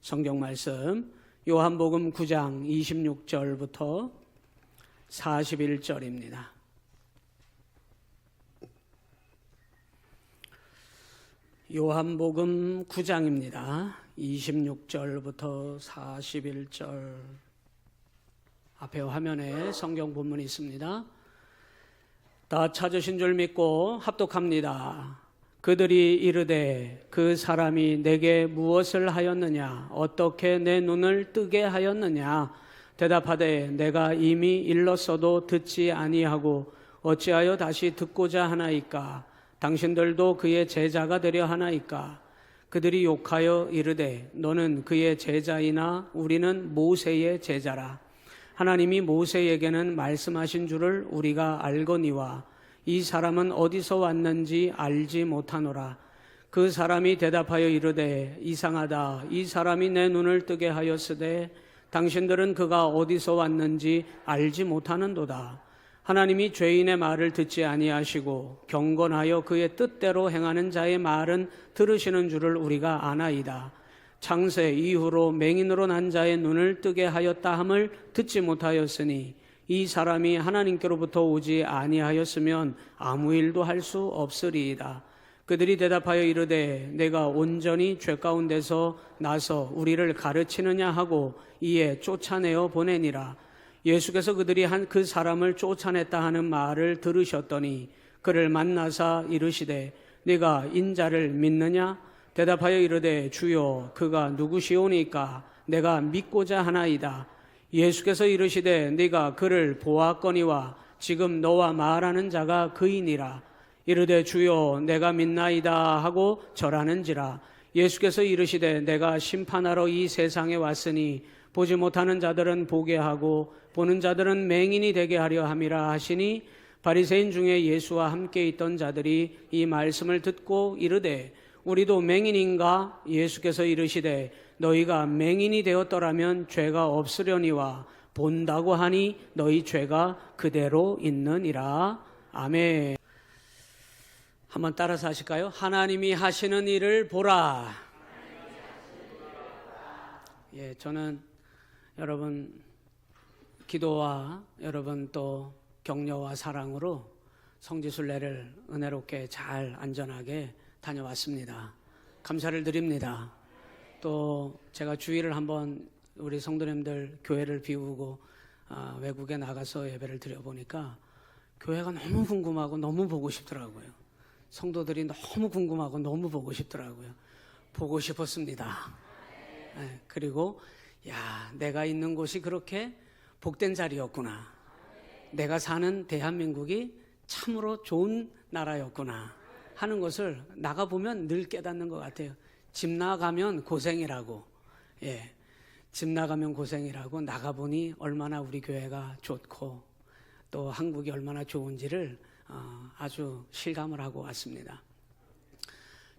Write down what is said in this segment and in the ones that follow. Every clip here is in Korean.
성경 말씀 요한복음 9장 26절부터 41절입니다. 요한복음 9장입니다. 26절부터 41절 앞에 화면에 성경 본문이 있습니다. 다 찾으신 줄 믿고 합독합니다. 그들이 이르되 그 사람이 내게 무엇을 하였느냐? 어떻게 내 눈을 뜨게 하였느냐? 대답하되 내가 이미 일렀어도 듣지 아니하고 어찌하여 다시 듣고자 하나이까? 당신들도 그의 제자가 되려 하나이까? 그들이 욕하여 이르되 너는 그의 제자이나 우리는 모세의 제자라. 하나님이 모세에게는 말씀하신 줄을 우리가 알거니와 이 사람은 어디서 왔는지 알지 못하노라. 그 사람이 대답하여 이르되 이상하다. 이 사람이 내 눈을 뜨게 하였으되 당신들은 그가 어디서 왔는지 알지 못하는도다. 하나님이 죄인의 말을 듣지 아니하시고 경건하여 그의 뜻대로 행하는 자의 말은 들으시는 줄을 우리가 아나이다. 창세 이후로 맹인으로 난 자의 눈을 뜨게 하였다 함을 듣지 못하였으니 이 사람이 하나님께로부터 오지 아니하였으면 아무 일도 할 수 없으리이다. 그들이 대답하여 이르되 내가 온전히 죄 가운데서 나서 우리를 가르치느냐 하고 이에 쫓아내어 보내니라. 예수께서 그들이 한 그 사람을 쫓아냈다 하는 말을 들으셨더니 그를 만나사 이르시되 네가 인자를 믿느냐? 대답하여 이르되 주여 그가 누구시오니까 내가 믿고자 하나이다. 예수께서 이르시되 네가 그를 보았거니와 지금 너와 말하는 자가 그이니라. 이르되 주여 내가 믿나이다 하고 절하는지라. 예수께서 이르시되 내가 심판하러 이 세상에 왔으니 보지 못하는 자들은 보게 하고 보는 자들은 맹인이 되게 하려 함이라 하시니 바리새인 중에 예수와 함께 있던 자들이 이 말씀을 듣고 이르되 우리도 맹인인가? 예수께서 이르시되 너희가 맹인이 되었더라면 죄가 없으려니와 본다고 하니 너희 죄가 그대로 있느니라. 아멘. 한번 따라서 하실까요? 하나님이 하시는 일을 보라. 예, 저는 여러분 기도와 여러분 또 격려와 사랑으로 성지순례를 은혜롭게 잘 안전하게 다녀왔습니다. 감사를 드립니다. 또 제가 주일을 한번 우리 성도님들 교회를 비우고 외국에 나가서 예배를 드려보니까 교회가 너무 궁금하고 너무 보고 싶더라고요. 성도들이 너무 궁금하고 너무 보고 싶더라고요. 보고 싶었습니다. 네, 그리고 야, 내가 있는 곳이 그렇게 복된 자리였구나. 내가 사는 대한민국이 참으로 좋은 나라였구나 하는 것을 나가보면 늘 깨닫는 것 같아요. 집 나가면 고생이라고. 예, 집 나가면 고생이라고 나가보니 얼마나 우리 교회가 좋고 또 한국이 얼마나 좋은지를 아주 실감을 하고 왔습니다.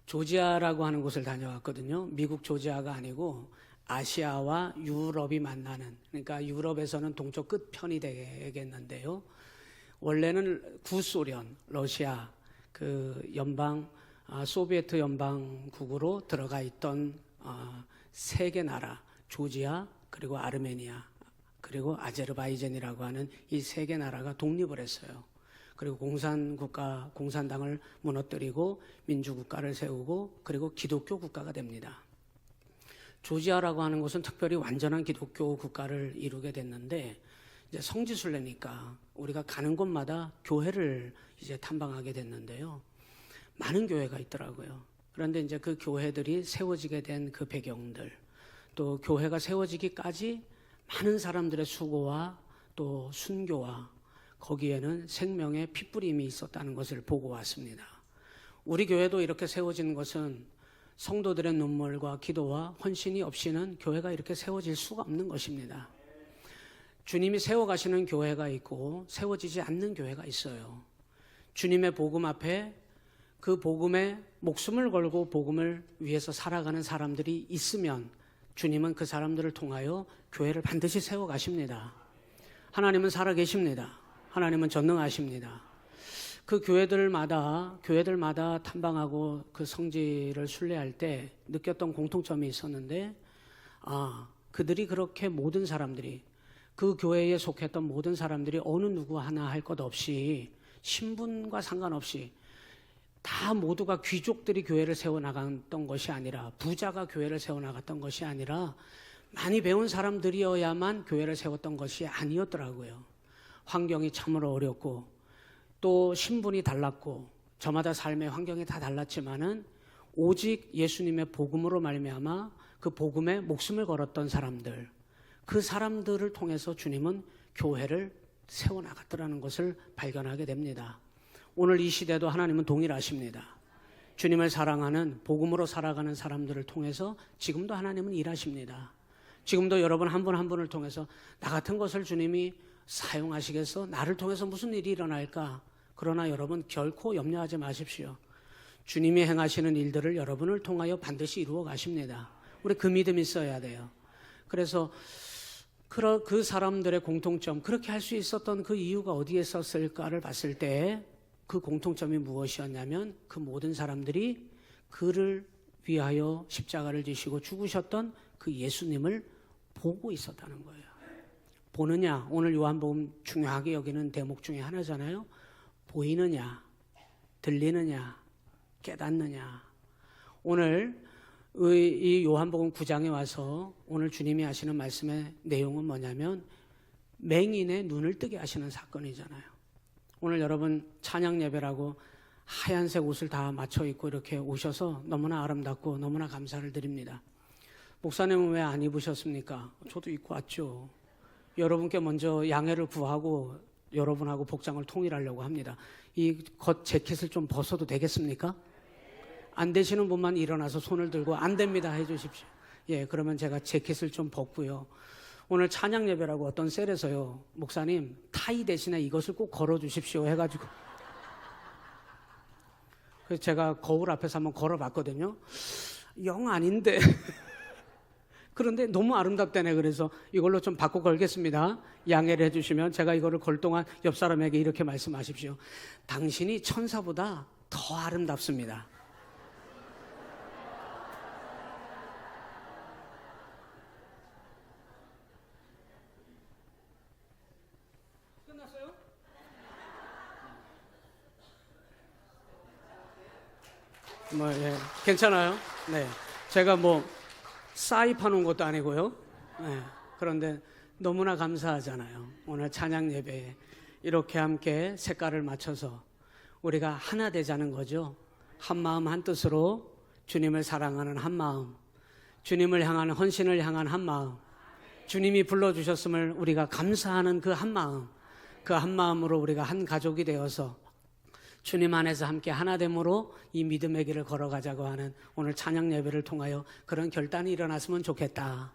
조지아라고 하는 곳을 다녀왔거든요. 미국 조지아가 아니고 아시아와 유럽이 만나는, 그러니까 유럽에서는 동쪽 끝편이 되겠는데요. 원래는 구소련, 러시아 그 연방 소비에트 연방국으로 들어가 있던 세 개 나라, 조지아 그리고 아르메니아 그리고 아제르바이잔이라고 하는 이 세 개 나라가 독립을 했어요. 그리고 공산당을 무너뜨리고 민주국가를 세우고 그리고 기독교 국가가 됩니다. 조지아라고 하는 곳은 특별히 완전한 기독교 국가를 이루게 됐는데 이제 성지순례니까 우리가 가는 곳마다 교회를 이제 탐방하게 됐는데요. 많은 교회가 있더라고요. 그런데 이제 그 교회들이 세워지게 된 그 배경들, 또 교회가 세워지기까지 많은 사람들의 수고와 또 순교와 거기에는 생명의 핏부림이 있었다는 것을 보고 왔습니다. 우리 교회도 이렇게 세워지는 것은 성도들의 눈물과 기도와 헌신이 없이는 교회가 이렇게 세워질 수가 없는 것입니다. 주님이 세워가시는 교회가 있고 세워지지 않는 교회가 있어요. 주님의 복음 앞에 그 복음에 목숨을 걸고 복음을 위해서 살아가는 사람들이 있으면 주님은 그 사람들을 통하여 교회를 반드시 세워가십니다. 하나님은 살아계십니다. 하나님은 전능하십니다. 그 교회들마다 탐방하고 그 성지를 순례할 때 느꼈던 공통점이 있었는데 그들이 그렇게 모든 사람들이 그 교회에 속했던 모든 사람들이 어느 누구 하나 할 것 없이 신분과 상관없이 다 모두가 귀족들이 교회를 세워나갔던 것이 아니라 부자가 교회를 세워나갔던 것이 아니라 많이 배운 사람들이어야만 교회를 세웠던 것이 아니었더라고요. 환경이 참으로 어렵고 또 신분이 달랐고 저마다 삶의 환경이 다 달랐지만은 오직 예수님의 복음으로 말미암아 그 복음에 목숨을 걸었던 사람들, 그 사람들을 통해서 주님은 교회를 세워나갔더라는 것을 발견하게 됩니다. 오늘 이 시대도 하나님은 동일하십니다. 주님을 사랑하는 복음으로 살아가는 사람들을 통해서 지금도 하나님은 일하십니다. 지금도 여러분 한 분 한 분을 통해서 나 같은 것을 주님이 사용하시겠어? 나를 통해서 무슨 일이 일어날까? 그러나 여러분 결코 염려하지 마십시오. 주님이 행하시는 일들을 여러분을 통하여 반드시 이루어 가십니다. 우리 그 믿음이 있어야 돼요. 그래서 그 사람들의 공통점, 그렇게 할 수 있었던 그 이유가 어디에 있었을까를 봤을 때 그 공통점이 무엇이었냐면 그 모든 사람들이 그를 위하여 십자가를 지시고 죽으셨던 그 예수님을 보고 있었다는 거예요. 보느냐, 오늘 요한복음 중요하게 여기는 대목 중에 하나잖아요. 보이느냐, 들리느냐, 깨닫느냐. 오늘 이 요한복음 9장에 와서 오늘 주님이 하시는 말씀의 내용은 뭐냐면 맹인의 눈을 뜨게 하시는 사건이잖아요. 오늘 여러분 찬양 예배라고 하얀색 옷을 다 맞춰 입고 이렇게 오셔서 너무나 아름답고 너무나 감사를 드립니다. 목사님은 왜 안 입으셨습니까? 저도 입고 왔죠. 여러분께 먼저 양해를 구하고 여러분하고 복장을 통일하려고 합니다. 이 겉 재킷을 좀 벗어도 되겠습니까? 안 되시는 분만 일어나서 손을 들고 안 됩니다 해 주십시오. 예, 그러면 제가 재킷을 좀 벗고요. 오늘 찬양 예배라고 어떤 셀에서요, 목사님 타이 대신에 이것을 꼭 걸어 주십시오 해가지고 그래서 제가 거울 앞에서 한번 걸어봤거든요. 영 아닌데 그런데 너무 아름답다네. 그래서 이걸로 좀 바꿔 걸겠습니다. 양해를 해주시면 제가 이거를 걸 동안 옆 사람에게 이렇게 말씀하십시오. 당신이 천사보다 더 아름답습니다. 끝났어요? 예, 괜찮아요. 네, 제가 싸이 파는 것도 아니고요. 네, 그런데 너무나 감사하잖아요. 오늘 찬양 예배에 이렇게 함께 색깔을 맞춰서 우리가 하나 되자는 거죠. 한 마음 한 뜻으로 주님을 사랑하는 한 마음, 주님을 향한 헌신을 향한 한 마음, 주님이 불러주셨음을 우리가 감사하는 그 한 마음, 그 한 마음으로 우리가 한 가족이 되어서 주님 안에서 함께 하나됨으로 이 믿음의 길을 걸어가자고 하는 오늘 찬양 예배를 통하여 그런 결단이 일어났으면 좋겠다.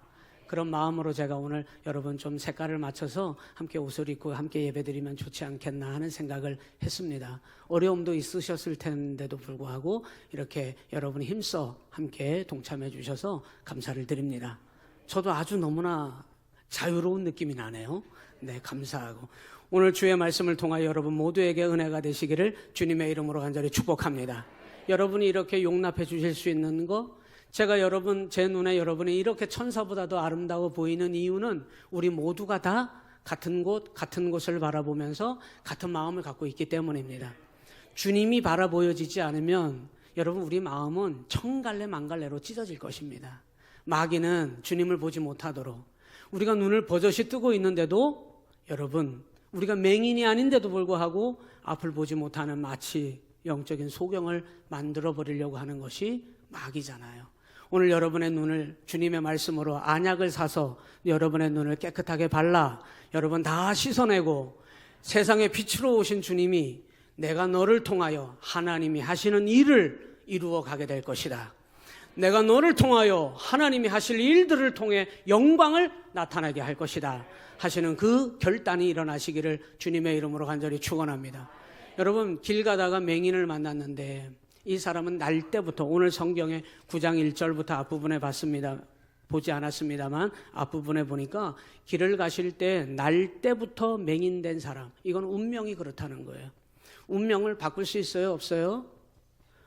그런 마음으로 제가 오늘 여러분 좀 색깔을 맞춰서 함께 옷을 입고 함께 예배드리면 좋지 않겠나 하는 생각을 했습니다. 어려움도 있으셨을 텐데도 불구하고 이렇게 여러분이 힘써 함께 동참해 주셔서 감사를 드립니다. 저도 아주 너무나 자유로운 느낌이 나네요. 네, 감사하고 오늘 주의 말씀을 통하여 여러분 모두에게 은혜가 되시기를 주님의 이름으로 간절히 축복합니다. 여러분이 이렇게 용납해 주실 수 있는 거, 제가 제 눈에 여러분이 이렇게 천사보다 더 아름다워 보이는 이유는 우리 모두가 다 같은 곳을 바라보면서 같은 마음을 갖고 있기 때문입니다. 주님이 바라보여지지 않으면 여러분 우리 마음은 천갈래 만갈래로 찢어질 것입니다. 마귀는 주님을 보지 못하도록 우리가 눈을 버젓이 뜨고 있는데도 여러분 우리가 맹인이 아닌데도 불구하고 앞을 보지 못하는 마치 영적인 소경을 만들어 버리려고 하는 것이 마귀잖아요. 오늘 여러분의 눈을 주님의 말씀으로 안약을 사서 여러분의 눈을 깨끗하게 발라 여러분 다 씻어내고 세상에 빛으로 오신 주님이 내가 너를 통하여 하나님이 하시는 일을 이루어 가게 될 것이다. 내가 너를 통하여 하나님이 하실 일들을 통해 영광을 나타나게 할 것이다 하시는 그 결단이 일어나시기를 주님의 이름으로 간절히 축원합니다. 여러분 길 가다가 맹인을 만났는데 이 사람은 날 때부터 오늘 성경의 9장 1절부터 앞부분에 보지 않았습니다만 앞부분에 보니까 길을 가실 때 날 때부터 맹인된 사람, 이건 운명이 그렇다는 거예요. 운명을 바꿀 수 있어요? 없어요?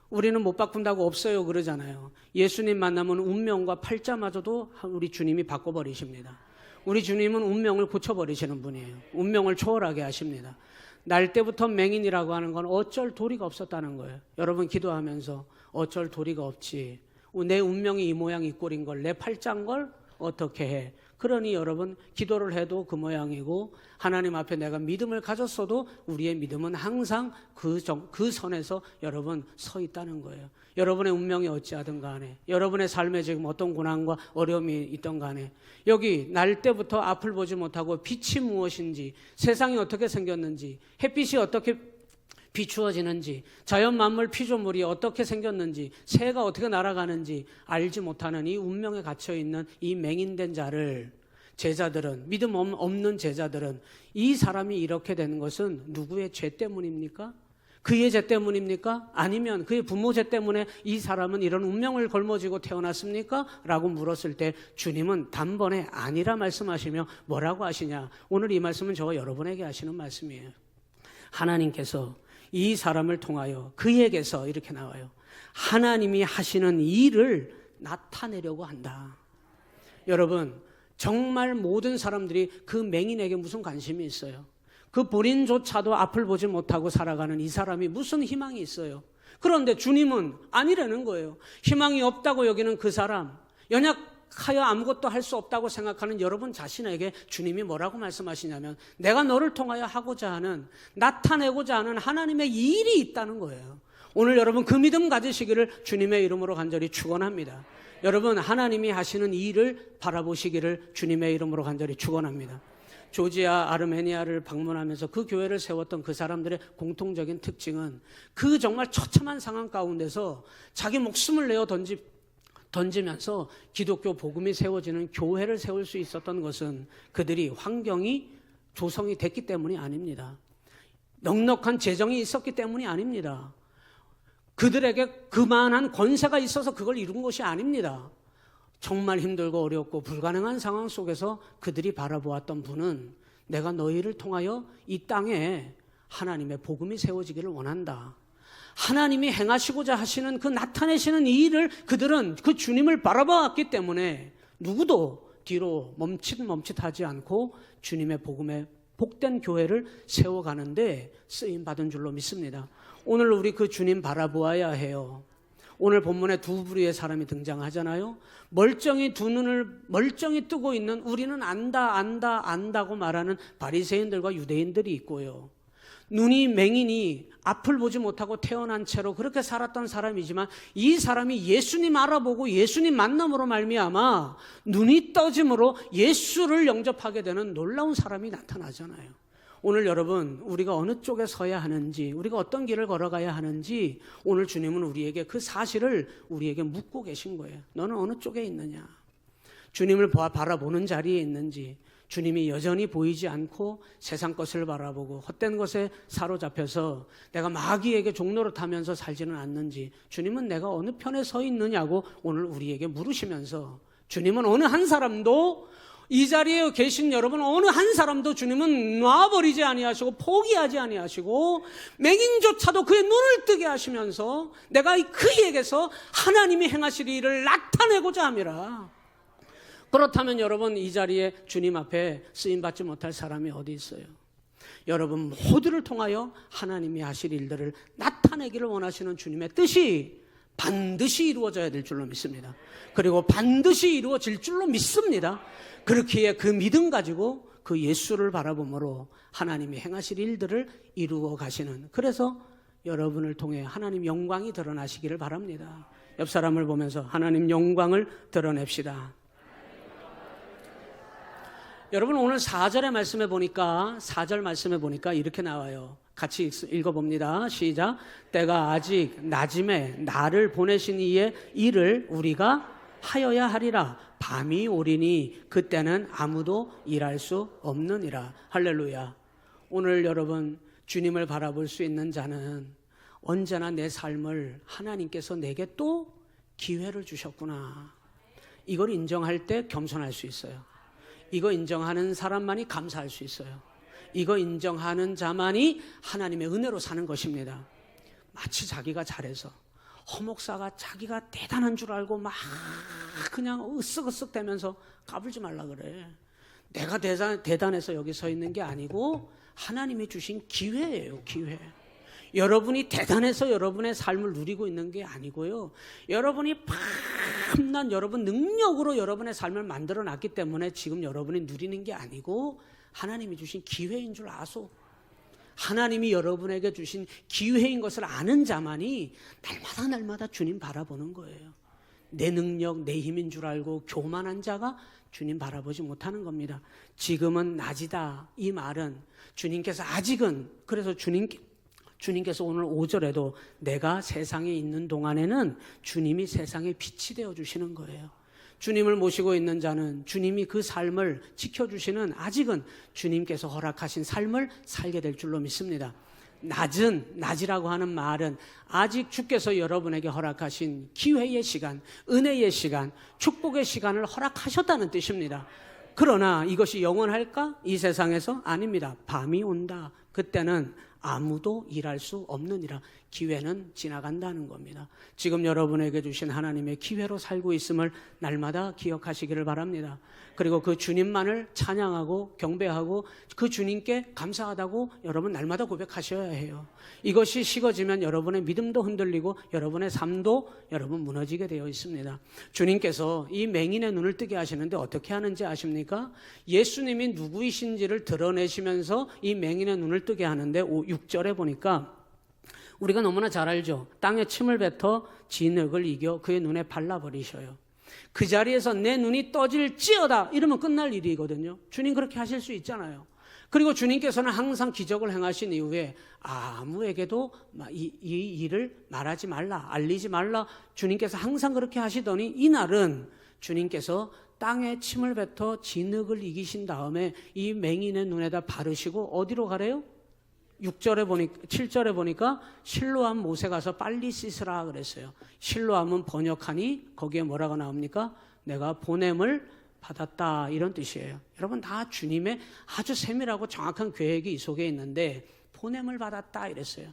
우리는 못 바꾼다고 없어요 그러잖아요. 예수님 만나면 운명과 팔자마저도 우리 주님이 바꿔버리십니다. 우리 주님은 운명을 고쳐버리시는 분이에요. 운명을 초월하게 하십니다. 날 때부터 맹인이라고 하는 건 어쩔 도리가 없었다는 거예요. 여러분 기도하면서 어쩔 도리가 없지. 내 운명이 이 모양 이 꼴인 걸, 내 팔자인 걸 어떻게 해. 그러니 여러분 기도를 해도 그 모양이고 하나님 앞에 내가 믿음을 가졌어도 우리의 믿음은 항상 그 선에서 여러분 서 있다는 거예요. 여러분의 운명이 어찌하든 간에 여러분의 삶에 지금 어떤 고난과 어려움이 있던 간에 여기 날 때부터 앞을 보지 못하고 빛이 무엇인지, 세상이 어떻게 생겼는지, 햇빛이 어떻게 비추어지는지, 자연 만물 피조물이 어떻게 생겼는지, 새가 어떻게 날아가는지 알지 못하는 이 운명에 갇혀있는 이 맹인된 자를 제자들은, 믿음 없는 제자들은 이 사람이 이렇게 되는 것은 누구의 죄 때문입니까? 그의 죄 때문입니까? 아니면 그의 부모 죄 때문에 이 사람은 이런 운명을 걸머쥐고 태어났습니까? 라고 물었을 때 주님은 단번에 아니라 말씀하시며 뭐라고 하시냐? 오늘 이 말씀은 저와 여러분에게 하시는 말씀이에요. 하나님께서 이 사람을 통하여 그에게서 이렇게 나와요. 하나님이 하시는 일을 나타내려고 한다. 여러분, 정말 모든 사람들이 그 맹인에게 무슨 관심이 있어요? 그 본인조차도 앞을 보지 못하고 살아가는 이 사람이 무슨 희망이 있어요? 그런데 주님은 아니라는 거예요. 희망이 없다고 여기는 그 사람, 연약하여 아무것도 할 수 없다고 생각하는 여러분 자신에게 주님이 뭐라고 말씀하시냐면 내가 너를 통하여 하고자 하는, 나타내고자 하는 하나님의 일이 있다는 거예요. 오늘 여러분 그 믿음 가지시기를 주님의 이름으로 간절히 축원합니다. 여러분 하나님이 하시는 일을 바라보시기를 주님의 이름으로 간절히 축원합니다. 조지아 아르메니아를 방문하면서 그 교회를 세웠던 그 사람들의 공통적인 특징은 그 정말 처참한 상황 가운데서 자기 목숨을 내어 던지면서 기독교 복음이 세워지는 교회를 세울 수 있었던 것은 그들이 환경이 조성이 됐기 때문이 아닙니다. 넉넉한 재정이 있었기 때문이 아닙니다. 그들에게 그만한 권세가 있어서 그걸 이룬 것이 아닙니다. 정말 힘들고 어렵고 불가능한 상황 속에서 그들이 바라보았던 분은 내가 너희를 통하여 이 땅에 하나님의 복음이 세워지기를 원한다. 하나님이 행하시고자 하시는 그 나타내시는 이 일을 그들은 그 주님을 바라보았기 때문에 누구도 뒤로 멈칫하지 않고 주님의 복음에 복된 교회를 세워가는데 쓰임받은 줄로 믿습니다. 오늘 우리 그 주님 바라보아야 해요. 오늘 본문에 두 부류의 사람이 등장하잖아요. 멀쩡히 두 눈을 멀쩡히 뜨고 있는, 우리는 안다고 말하는 바리새인들과 유대인들이 있고요. 눈이 맹인이 앞을 보지 못하고 태어난 채로 그렇게 살았던 사람이지만 이 사람이 예수님 알아보고 예수님 만남으로 말미암아 눈이 떠짐으로 예수를 영접하게 되는 놀라운 사람이 나타나잖아요. 오늘 여러분 우리가 어느 쪽에 서야 하는지, 우리가 어떤 길을 걸어가야 하는지 오늘 주님은 우리에게 그 사실을 우리에게 묻고 계신 거예요. 너는 어느 쪽에 있느냐? 주님을 바라보는 자리에 있는지, 주님이 여전히 보이지 않고 세상 것을 바라보고 헛된 것에 사로잡혀서 내가 마귀에게 종노릇하면서 살지는 않는지, 주님은 내가 어느 편에 서 있느냐고 오늘 우리에게 물으시면서 주님은 어느 한 사람도, 이 자리에 계신 여러분 어느 한 사람도 주님은 놔버리지 아니하시고 포기하지 아니하시고 맹인조차도 그의 눈을 뜨게 하시면서 내가 그에게서 하나님이 행하실 일을 나타내고자 함이라. 그렇다면 여러분 이 자리에 주님 앞에 쓰임받지 못할 사람이 어디 있어요? 여러분 모두를 통하여 하나님이 하실 일들을 나타내기를 원하시는 주님의 뜻이 반드시 이루어져야 될 줄로 믿습니다. 그리고 반드시 이루어질 줄로 믿습니다. 그렇기에 그 믿음 가지고 그 예수를 바라보므로 하나님이 행하실 일들을 이루어 가시는, 그래서 여러분을 통해 하나님 영광이 드러나시기를 바랍니다. 옆 사람을 보면서 하나님 영광을 드러냅시다. 여러분 오늘 4절 말씀에 보니까 이렇게 나와요. 같이 읽어봅니다. 시작. 때가 아직 낮음에 나를 보내신 이의 일을 우리가 하여야 하리라. 밤이 오리니 그때는 아무도 일할 수 없느니라. 할렐루야. 오늘 여러분 주님을 바라볼 수 있는 자는 언제나 내 삶을 하나님께서 내게 또 기회를 주셨구나, 이걸 인정할 때 겸손할 수 있어요. 이거 인정하는 사람만이 감사할 수 있어요. 이거 인정하는 자만이 하나님의 은혜로 사는 것입니다. 마치 자기가 잘해서 허목사가 자기가 대단한 줄 알고 막 그냥 으쓱으쓱 대면서 까불지 말라 그래. 내가 대단해서 여기 서 있는 게 아니고 하나님이 주신 기회예요, 기회. 여러분이 대단해서 여러분의 삶을 누리고 있는 게 아니고요. 여러분이 밤낮 여러분 능력으로 여러분의 삶을 만들어 놨기 때문에 지금 여러분이 누리는 게 아니고 하나님이 주신 기회인 줄 아소. 하나님이 여러분에게 주신 기회인 것을 아는 자만이 날마다 주님 바라보는 거예요. 내 능력, 내 힘인 줄 알고 교만한 자가 주님 바라보지 못하는 겁니다. 지금은 낮이다. 이 말은 주님께서 아직은, 그래서 주님께서 오늘 5절에도 내가 세상에 있는 동안에는 주님이 세상의 빛이 되어 주시는 거예요. 주님을 모시고 있는 자는 주님이 그 삶을 지켜주시는, 아직은 주님께서 허락하신 삶을 살게 될 줄로 믿습니다. 낮이라고 하는 말은 아직 주께서 여러분에게 허락하신 기회의 시간, 은혜의 시간, 축복의 시간을 허락하셨다는 뜻입니다. 그러나 이것이 영원할까? 이 세상에서? 아닙니다. 밤이 온다. 그때는 아무도 일할 수 없느니라. 기회는 지나간다는 겁니다. 지금 여러분에게 주신 하나님의 기회로 살고 있음을 날마다 기억하시기를 바랍니다. 그리고 그 주님만을 찬양하고 경배하고 그 주님께 감사하다고 여러분 날마다 고백하셔야 해요. 이것이 식어지면 여러분의 믿음도 흔들리고 여러분의 삶도 여러분 무너지게 되어 있습니다. 주님께서 이 맹인의 눈을 뜨게 하시는데 어떻게 하는지 아십니까? 예수님이 누구이신지를 드러내시면서 이 맹인의 눈을 뜨게 하는데 6절에 보니까 우리가 너무나 잘 알죠. 땅에 침을 뱉어 진흙을 이겨 그의 눈에 발라버리셔요. 그 자리에서 내 눈이 떠질지어다 이러면 끝날 일이거든요. 주님 그렇게 하실 수 있잖아요. 그리고 주님께서는 항상 기적을 행하신 이후에 아무에게도 이 일을 말하지 말라, 알리지 말라. 주님께서 항상 그렇게 하시더니 이날은 주님께서 땅에 침을 뱉어 진흙을 이기신 다음에 이 맹인의 눈에다 바르시고 어디로 가래요? 7절에 보니까 실로암 못에 가서 빨리 씻으라 그랬어요. 실로암은 번역하니 거기에 뭐라고 나옵니까? 내가 보냄을 받았다 이런 뜻이에요. 여러분 다 주님의 아주 세밀하고 정확한 계획이 이 속에 있는데 보냄을 받았다 이랬어요.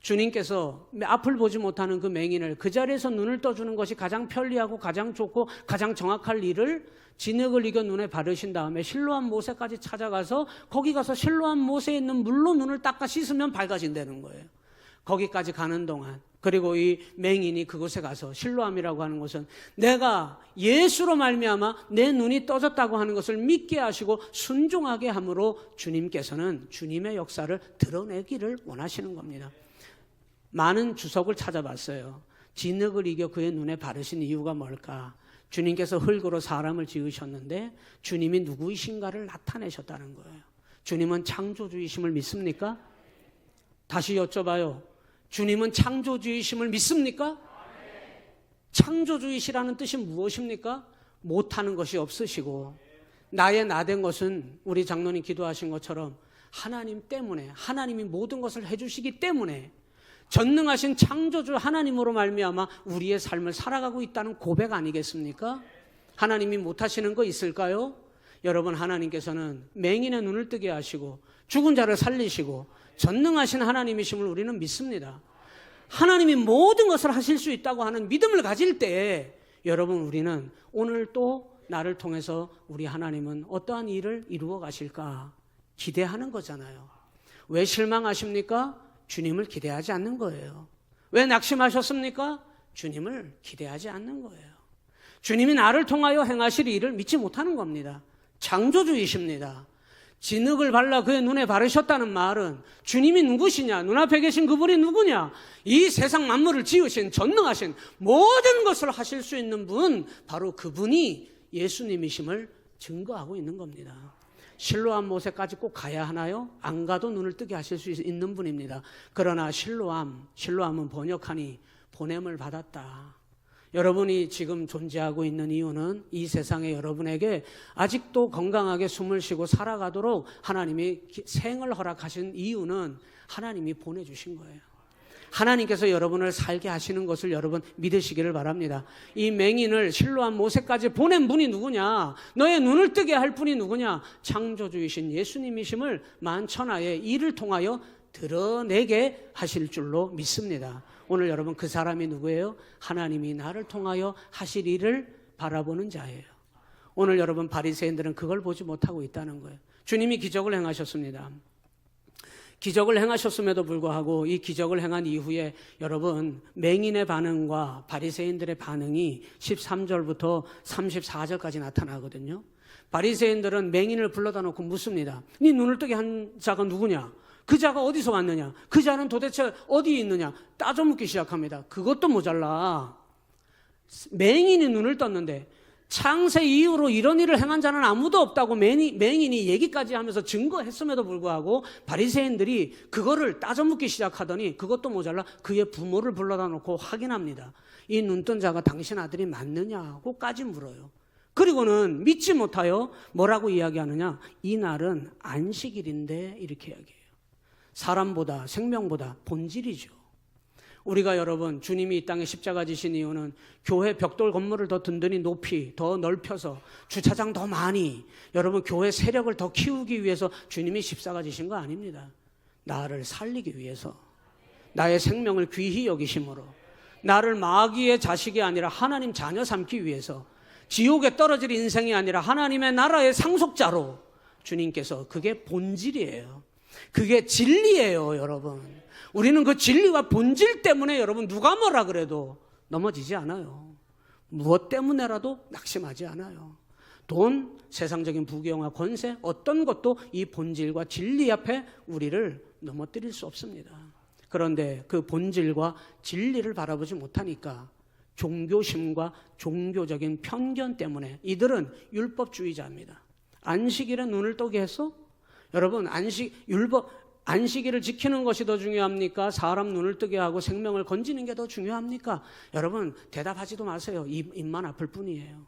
주님께서 앞을 보지 못하는 그 맹인을 그 자리에서 눈을 떠주는 것이 가장 편리하고 가장 좋고 가장 정확할 일을 진흙을 이겨 눈에 바르신 다음에 실로암 못에까지 찾아가서 거기 가서 실로암 못에 있는 물로 눈을 닦아 씻으면 밝아진다는 거예요. 거기까지 가는 동안, 그리고 이 맹인이 그곳에 가서, 실로암이라고 하는 것은 내가 예수로 말미암아 내 눈이 떠졌다고 하는 것을 믿게 하시고 순종하게 함으로 주님께서는 주님의 역사를 드러내기를 원하시는 겁니다. 많은 주석을 찾아봤어요. 진흙을 이겨 그의 눈에 바르신 이유가 뭘까? 주님께서 흙으로 사람을 지으셨는데 주님이 누구이신가를 나타내셨다는 거예요. 주님은 창조주이심을 믿습니까? 다시 여쭤봐요. 주님은 창조주이심을 믿습니까? 창조주이시라는 뜻이 무엇입니까? 못하는 것이 없으시고 나의 나된 것은 우리 장로님 기도하신 것처럼 하나님 때문에, 하나님이 모든 것을 해주시기 때문에 전능하신 창조주 하나님으로 말미암아 우리의 삶을 살아가고 있다는 고백 아니겠습니까? 하나님이 못하시는 거 있을까요? 여러분, 하나님께서는 맹인의 눈을 뜨게 하시고 죽은 자를 살리시고 전능하신 하나님이심을 우리는 믿습니다. 하나님이 모든 것을 하실 수 있다고 하는 믿음을 가질 때 여러분, 우리는 오늘 또 나를 통해서 우리 하나님은 어떠한 일을 이루어 가실까 기대하는 거잖아요. 왜 실망하십니까? 주님을 기대하지 않는 거예요. 왜 낙심하셨습니까? 주님을 기대하지 않는 거예요. 주님이 나를 통하여 행하실 일을 믿지 못하는 겁니다. 창조주이십니다. 진흙을 발라 그의 눈에 바르셨다는 말은 주님이 누구시냐? 눈앞에 계신 그분이 누구냐? 이 세상 만물을 지으신 전능하신 모든 것을 하실 수 있는 분, 바로 그분이 예수님이심을 증거하고 있는 겁니다. 실로암 못에까지 꼭 가야 하나요? 안 가도 눈을 뜨게 하실 수 있는 분입니다. 그러나 실로암은 번역하니 보냄을 받았다. 여러분이 지금 존재하고 있는 이유는 이 세상에 여러분에게 아직도 건강하게 숨을 쉬고 살아가도록 하나님이 생을 허락하신 이유는 하나님이 보내주신 거예요. 하나님께서 여러분을 살게 하시는 것을 여러분 믿으시기를 바랍니다. 이 맹인을 실로암 못에까지 보낸 분이 누구냐? 너의 눈을 뜨게 할 분이 누구냐? 창조주이신 예수님이심을 만천하에 이를 통하여 드러내게 하실 줄로 믿습니다. 오늘 여러분 그 사람이 누구예요? 하나님이 나를 통하여 하실 일을 바라보는 자예요. 오늘 여러분 바리새인들은 그걸 보지 못하고 있다는 거예요. 주님이 기적을 행하셨습니다. 기적을 행하셨음에도 불구하고 이 기적을 행한 이후에 여러분 맹인의 반응과 바리새인들의 반응이 13절부터 34절까지 나타나거든요. 바리새인들은 맹인을 불러다 놓고 묻습니다. 네 눈을 뜨게 한 자가 누구냐? 그 자가 어디서 왔느냐? 그 자는 도대체 어디에 있느냐? 따져 묻기 시작합니다. 그것도 모자라. 맹인이 눈을 떴는데 창세 이후로 이런 일을 행한 자는 아무도 없다고 맹인이 얘기까지 하면서 증거했음에도 불구하고 바리새인들이 그거를 따져 묻기 시작하더니 그것도 모자라 그의 부모를 불러다 놓고 확인합니다. 이 눈뜬 자가 당신 아들이 맞느냐고까지 물어요. 그리고는 믿지 못하여 뭐라고 이야기하느냐? 이 날은 안식일인데 이렇게 이야기해요. 사람보다 생명보다 본질이죠. 우리가 여러분 주님이 이 땅에 십자가 지신 이유는 교회 벽돌 건물을 더 든든히 높이 더 넓혀서 주차장 더 많이 여러분 교회 세력을 더 키우기 위해서 주님이 십자가 지신 거 아닙니다. 나를 살리기 위해서 나의 생명을 귀히 여기심으로 나를 마귀의 자식이 아니라 하나님 자녀 삼기 위해서 지옥에 떨어질 인생이 아니라 하나님의 나라의 상속자로 주님께서 그게 본질이에요. 그게 진리예요, 여러분. 우리는 그 진리와 본질 때문에 여러분 누가 뭐라 그래도 넘어지지 않아요. 무엇 때문에라도 낙심하지 않아요. 돈, 세상적인 부귀영화, 권세, 어떤 것도 이 본질과 진리 앞에 우리를 넘어뜨릴 수 없습니다. 그런데 그 본질과 진리를 바라보지 못하니까 종교심과 종교적인 편견 때문에 이들은 율법주의자입니다. 안식일에 눈을 뜨게 했어? 여러분 안식일을 지키는 것이 더 중요합니까? 사람 눈을 뜨게 하고 생명을 건지는 게 더 중요합니까? 여러분 대답하지도 마세요. 입만 아플 뿐이에요.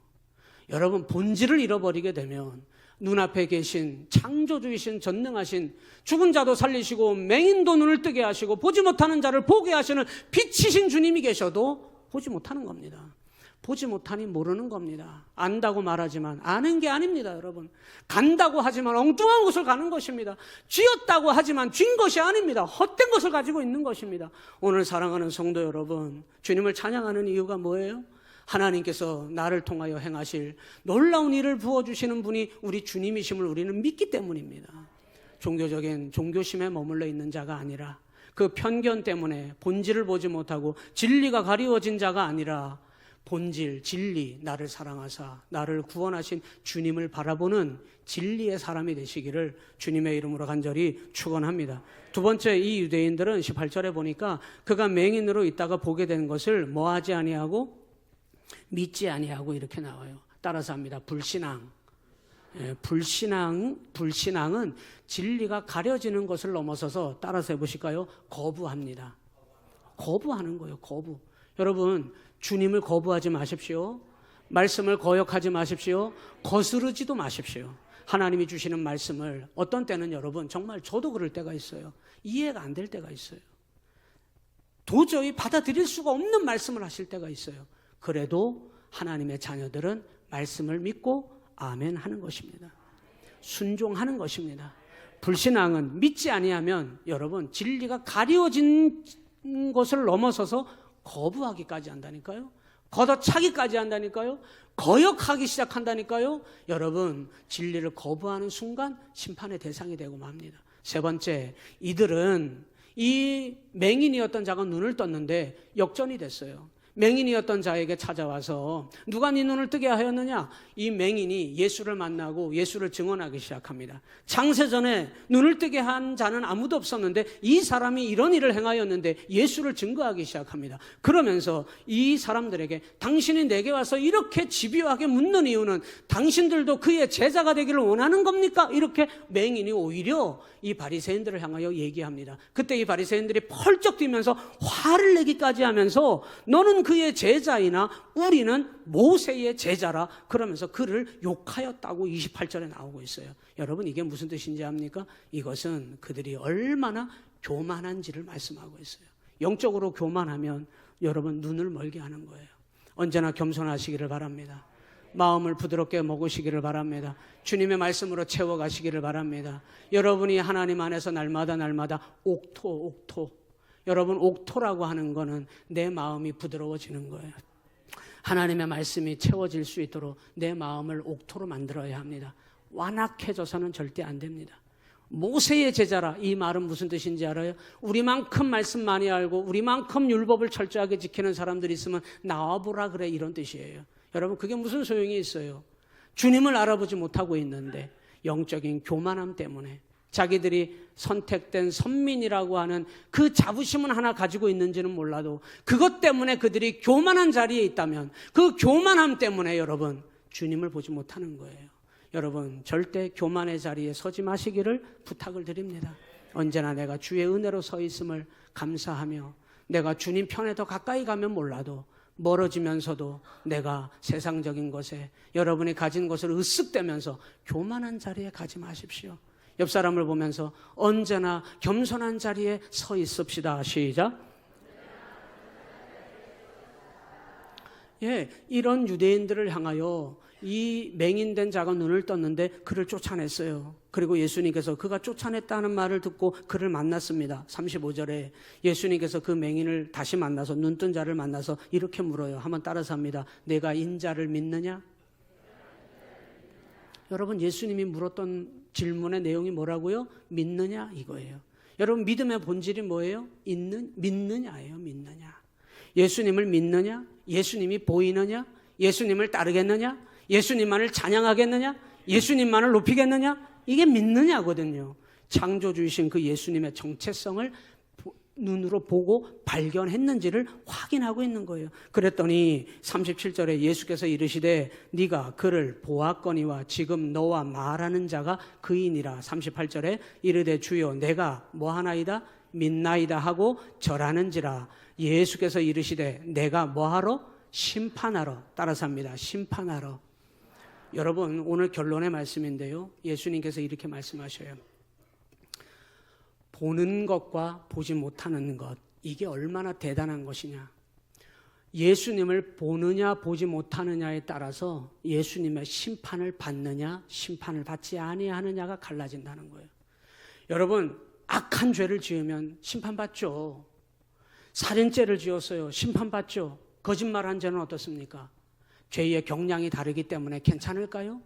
여러분 본질을 잃어버리게 되면 눈앞에 계신 창조주이신 전능하신 죽은 자도 살리시고 맹인도 눈을 뜨게 하시고 보지 못하는 자를 보게 하시는 빛이신 주님이 계셔도 보지 못하는 겁니다. 보지 못하니 모르는 겁니다. 안다고 말하지만 아는 게 아닙니다, 여러분. 간다고 하지만 엉뚱한 곳을 가는 것입니다. 쥐었다고 하지만 쥔 것이 아닙니다. 헛된 것을 가지고 있는 것입니다. 오늘 사랑하는 성도 여러분, 주님을 찬양하는 이유가 뭐예요? 하나님께서 나를 통하여 행하실 놀라운 일을 부어주시는 분이 우리 주님이심을 우리는 믿기 때문입니다. 종교적인 종교심에 머물러 있는 자가 아니라 그 편견 때문에 본질을 보지 못하고 진리가 가리워진 자가 아니라 본질, 진리, 나를 사랑하사 나를 구원하신 주님을 바라보는 진리의 사람이 되시기를 주님의 이름으로 간절히 축원합니다. 두 번째, 이 유대인들은 18절에 보니까 그가 맹인으로 있다가 보게 된 것을 뭐하지 아니하고 믿지 아니하고 이렇게 나와요. 따라서 합니다. 불신앙. 불신앙은 진리가 가려지는 것을 넘어서서 따라서 해보실까요? 거부합니다. 거부하는 거예요. 거부. 여러분 주님을 거부하지 마십시오. 말씀을 거역하지 마십시오. 거스르지도 마십시오. 하나님이 주시는 말씀을 어떤 때는 여러분 정말 저도 그럴 때가 있어요. 이해가 안 될 때가 있어요. 도저히 받아들일 수가 없는 말씀을 하실 때가 있어요. 그래도 하나님의 자녀들은 말씀을 믿고 아멘 하는 것입니다. 순종하는 것입니다. 불신앙은 믿지 아니하면 여러분 진리가 가리워진 것을 넘어서서 거부하기까지 한다니까요. 걷어차기까지 한다니까요. 거역하기 시작한다니까요. 여러분 진리를 거부하는 순간 심판의 대상이 되고 맙니다. 세 번째, 이들은 이 맹인이었던 자가 눈을 떴는데 역전이 됐어요. 맹인이었던 자에게 찾아와서 누가 네 눈을 뜨게 하였느냐? 이 맹인이 예수를 만나고 예수를 증언하기 시작합니다. 창세전에 눈을 뜨게 한 자는 아무도 없었는데 이 사람이 이런 일을 행하였는데 예수를 증거하기 시작합니다. 그러면서 이 사람들에게 당신이 내게 와서 이렇게 집요하게 묻는 이유는 당신들도 그의 제자가 되기를 원하는 겁니까? 이렇게 맹인이 오히려 이 바리새인들을 향하여 얘기합니다. 그때 이 바리새인들이 펄쩍 뛰면서 화를 내기까지 하면서 너는 그의 제자이나 우리는 모세의 제자라 그러면서 그를 욕하였다고 28절에 나오고 있어요. 여러분 이게 무슨 뜻인지 압니까? 이것은 그들이 얼마나 교만한지를 말씀하고 있어요. 영적으로 교만하면 여러분 눈을 멀게 하는 거예요. 언제나 겸손하시기를 바랍니다. 마음을 부드럽게 먹으시기를 바랍니다. 주님의 말씀으로 채워가시기를 바랍니다. 여러분이 하나님 안에서 날마다 옥토 여러분, 옥토라고 하는 거는 내 마음이 부드러워지는 거예요. 하나님의 말씀이 채워질 수 있도록 내 마음을 옥토로 만들어야 합니다. 완악해져서는 절대 안 됩니다. 모세의 제자라, 이 말은 무슨 뜻인지 알아요? 우리만큼 말씀 많이 알고 우리만큼 율법을 철저하게 지키는 사람들이 있으면 나와보라 그래, 이런 뜻이에요. 여러분, 그게 무슨 소용이 있어요? 주님을 알아보지 못하고 있는데 영적인 교만함 때문에 자기들이 선택된 선민이라고 하는 그 자부심은 하나 가지고 있는지는 몰라도 그것 때문에 그들이 교만한 자리에 있다면 그 교만함 때문에 여러분 주님을 보지 못하는 거예요. 여러분, 절대 교만의 자리에 서지 마시기를 부탁을 드립니다. 언제나 내가 주의 은혜로 서 있음을 감사하며 내가 주님 편에 더 가까이 가면 몰라도 멀어지면서도 내가 세상적인 것에 여러분이 가진 것을 으쓱대면서 교만한 자리에 가지 마십시오. 옆 사람을 보면서 언제나 겸손한 자리에 서 있읍시다. 시작. 예, 이런 유대인들을 향하여 이 맹인된 자가 눈을 떴는데 그를 쫓아냈어요. 그리고 예수님께서 그가 쫓아냈다는 말을 듣고 그를 만났습니다. 35절에 예수님께서 그 맹인을 다시 만나서 눈뜬 자를 만나서 이렇게 물어요. 한번 따라서 합니다. 내가 인자를 믿느냐? 여러분, 예수님이 물었던 질문의 내용이 뭐라고요? 믿느냐? 이거예요. 여러분, 믿음의 본질이 뭐예요? 믿느냐예요. 믿느냐. 예수님을 믿느냐? 예수님이 보이느냐? 예수님을 따르겠느냐? 예수님만을 찬양하겠느냐? 예수님만을 높이겠느냐? 이게 믿느냐거든요. 창조주이신 그 예수님의 정체성을 눈으로 보고 발견했는지를 확인하고 있는 거예요. 그랬더니 37절에 예수께서 이르시되 네가 그를 보았거니와 지금 너와 말하는 자가 그이니라. 38절에 이르되 주여 내가 뭐하나이다? 믿나이다 하고 절하는지라. 예수께서 이르시되 내가 뭐하러? 심판하러. 따라서 합니다. 심판하러. 여러분, 오늘 결론의 말씀인데요, 예수님께서 이렇게 말씀하셔요. 보는 것과 보지 못하는 것, 이게 얼마나 대단한 것이냐. 예수님을 보느냐 보지 못하느냐에 따라서 예수님의 심판을 받느냐 심판을 받지 아니하느냐가 갈라진다는 거예요. 여러분, 악한 죄를 지으면 심판받죠. 살인죄를 지었어요. 심판받죠. 거짓말한 죄는 어떻습니까? 죄의 경량이 다르기 때문에 괜찮을까요?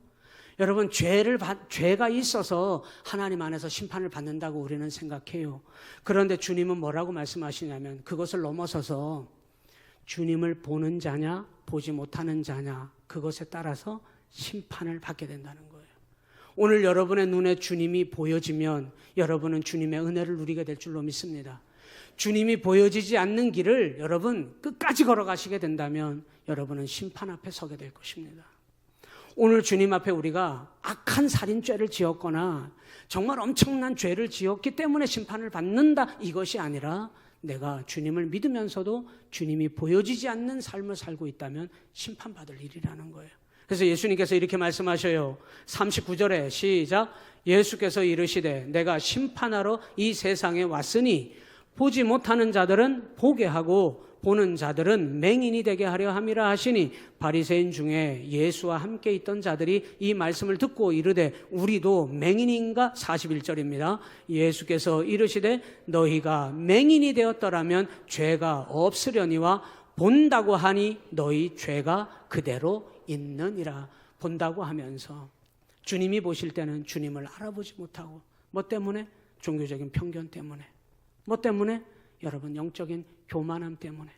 여러분, 죄가 있어서 하나님 안에서 심판을 받는다고 우리는 생각해요. 그런데 주님은 뭐라고 말씀하시냐면 그것을 넘어서서 주님을 보는 자냐 보지 못하는 자냐, 그것에 따라서 심판을 받게 된다는 거예요. 오늘 여러분의 눈에 주님이 보여지면 여러분은 주님의 은혜를 누리게 될 줄로 믿습니다. 주님이 보여지지 않는 길을 여러분 끝까지 걸어가시게 된다면 여러분은 심판 앞에 서게 될 것입니다. 오늘 주님 앞에 우리가 악한 살인죄를 지었거나 정말 엄청난 죄를 지었기 때문에 심판을 받는다, 이것이 아니라 내가 주님을 믿으면서도 주님이 보여지지 않는 삶을 살고 있다면 심판받을 일이라는 거예요. 그래서 예수님께서 이렇게 말씀하셔요. 39절에 시작. 예수께서 이르시되 내가 심판하러 이 세상에 왔으니 보지 못하는 자들은 보게 하고 보는 자들은 맹인이 되게 하려 함이라 하시니, 바리새인 중에 예수와 함께 있던 자들이 이 말씀을 듣고 이르되 우리도 맹인인가? 41절입니다. 예수께서 이르시되 너희가 맹인이 되었더라면 죄가 없으려니와 본다고 하니 너희 죄가 그대로 있느니라. 본다고 하면서 주님이 보실 때는 주님을 알아보지 못하고, 뭐 때문에? 종교적인 편견 때문에. 뭐 때문에? 여러분, 영적인 교만함 때문에.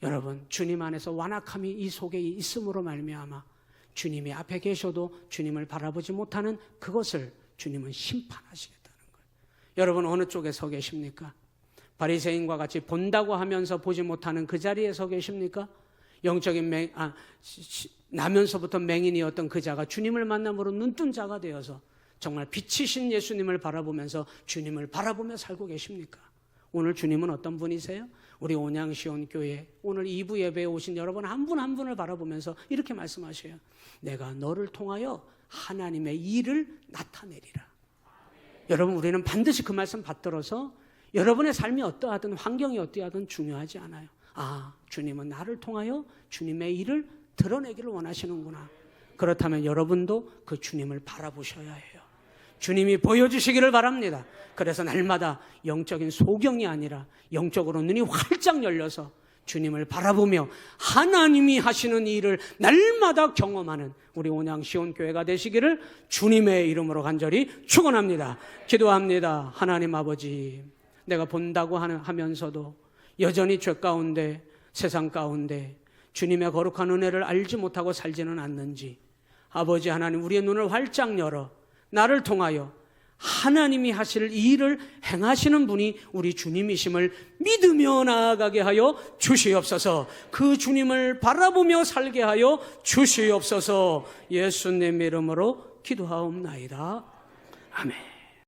여러분, 주님 안에서 완악함이 이 속에 있음으로 말미암아 주님이 앞에 계셔도 주님을 바라보지 못하는 그것을 주님은 심판하시겠다는 거예요. 여러분, 어느 쪽에 서 계십니까? 바리새인과 같이 본다고 하면서 보지 못하는 그 자리에 서 계십니까? 영적인 나면서부터 맹인이었던 그 자가 주님을 만남으로 눈뜬 자가 되어서 정말 빛이신 예수님을 바라보면서 주님을 바라보며 살고 계십니까? 오늘 주님은 어떤 분이세요? 우리 온양시온교회 오늘 2부 예배에 오신 여러분 한 분 한 분을 바라보면서 이렇게 말씀하셔요. 내가 너를 통하여 하나님의 일을 나타내리라. 여러분, 우리는 반드시 그 말씀 받들어서 여러분의 삶이 어떠하든 환경이 어떠하든 중요하지 않아요. 아, 주님은 나를 통하여 주님의 일을 드러내기를 원하시는구나. 그렇다면 여러분도 그 주님을 바라보셔야 해요. 주님이 보여주시기를 바랍니다. 그래서 날마다 영적인 소경이 아니라 영적으로 눈이 활짝 열려서 주님을 바라보며 하나님이 하시는 일을 날마다 경험하는 우리 온양 시온교회가 되시기를 주님의 이름으로 간절히 축원합니다. 기도합니다. 하나님 아버지, 내가 본다고 하면서도 여전히 죄 가운데, 세상 가운데 주님의 거룩한 은혜를 알지 못하고 살지는 않는지, 아버지 하나님, 우리의 눈을 활짝 열어 나를 통하여 하나님이 하실 일을 행하시는 분이 우리 주님이심을 믿으며 나아가게 하여 주시옵소서. 그 주님을 바라보며 살게 하여 주시옵소서. 예수님 이름으로 기도하옵나이다. 아멘.